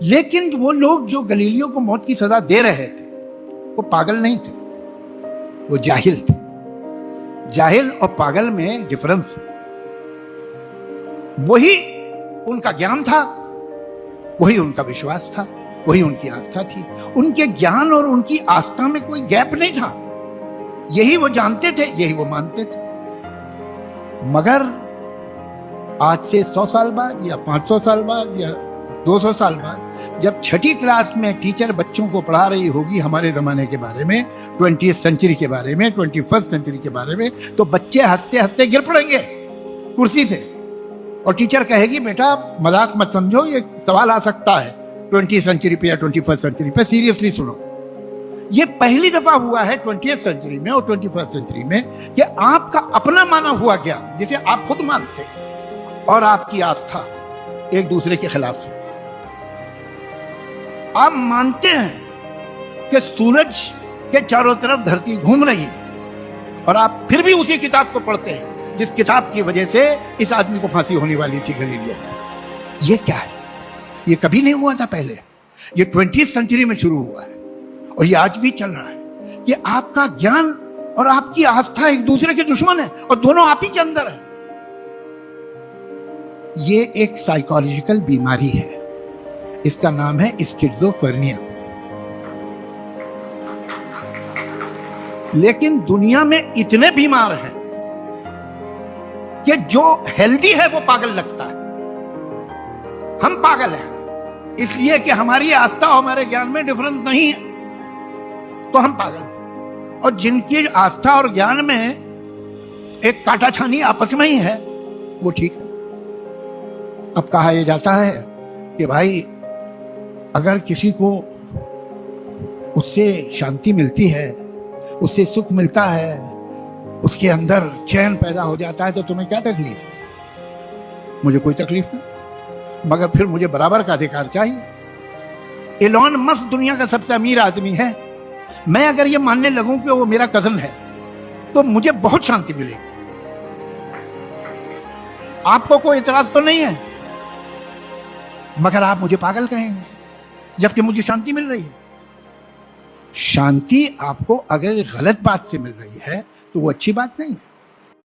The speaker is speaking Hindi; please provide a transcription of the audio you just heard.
लेकिन वो लोग जो गलीलियो को मौत की सजा दे रहे थे वो पागल नहीं थे, वो जाहिल थे। जाहिल और पागल में डिफरेंस, वही उनका ज्ञान था, वही उनका विश्वास था, वही उनकी आस्था थी। उनके ज्ञान और उनकी आस्था में कोई गैप नहीं था। यही वो जानते थे, यही वो मानते थे। मगर आज से 100 साल बाद या 500 साल बाद या 200 साल बाद जब छठी क्लास में टीचर बच्चों को पढ़ा रही होगी हमारे जमाने के बारे में, 20th सेंचुरी के बारे में, 21st सेंचुरी के बारे में, तो बच्चे हंसते हंसते गिर पड़ेंगे कुर्सी से और टीचर कहेगी बेटा मजाक मत समझो, ये सवाल आ सकता है 20th सेंचुरी पे या 21st सेंचुरी पे, सीरियसली सुनो। ये पहली दफा हुआ है 20th सेंचुरी में और 21st सेंचुरी में कि आपका अपना माना हुआ ज्ञान, जिसे आप खुद मानते हैं, और आपकी आस्था एक दूसरे के खिलाफ है। आप मानते हैं कि सूरज के चारों तरफ धरती घूम रही है और आप फिर भी उसी किताब को पढ़ते हैं जिस किताब की वजह से इस आदमी को फांसी होने वाली थी गलीलियो। ये क्या है? ये कभी नहीं हुआ था पहले, ये 20th सेंचुरी में शुरू हुआ है और ये आज भी चल रहा है कि आपका ज्ञान और आपकी आस्था एक दूसरे के दुश्मन है और दोनों आप ही के अंदर है। ये एक साइकोलॉजिकल बीमारी है, इसका नाम है स्किज़ोफ्रेनिया। लेकिन दुनिया में इतने बीमार हैं कि जो हेल्दी है वो पागल लगता है। हम पागल हैं इसलिए कि हमारी आस्था और हमारे ज्ञान में डिफरेंस नहीं है, तो हम पागल। और जिनकी आस्था और ज्ञान में एक काटा छानी आपस में ही है वो ठीक है। अब कहा यह जाता है कि भाई अगर किसी को उससे शांति मिलती है, उससे सुख मिलता है, उसके अंदर चैन पैदा हो जाता है, तो तुम्हें क्या तकलीफ? मुझे कोई तकलीफ नहीं, मगर फिर मुझे बराबर का अधिकार चाहिए। एलोन मस्क दुनिया का सबसे अमीर आदमी है, मैं अगर ये मानने लगूं कि वो मेरा कजन है तो मुझे बहुत शांति मिलेगी। आपको कोई इतराज तो नहीं है, मगर आप मुझे पागल कहेंगे जबकि मुझे शांति मिल रही है। शांति आपको अगर गलत बात से मिल रही है तो वो अच्छी बात नहीं है।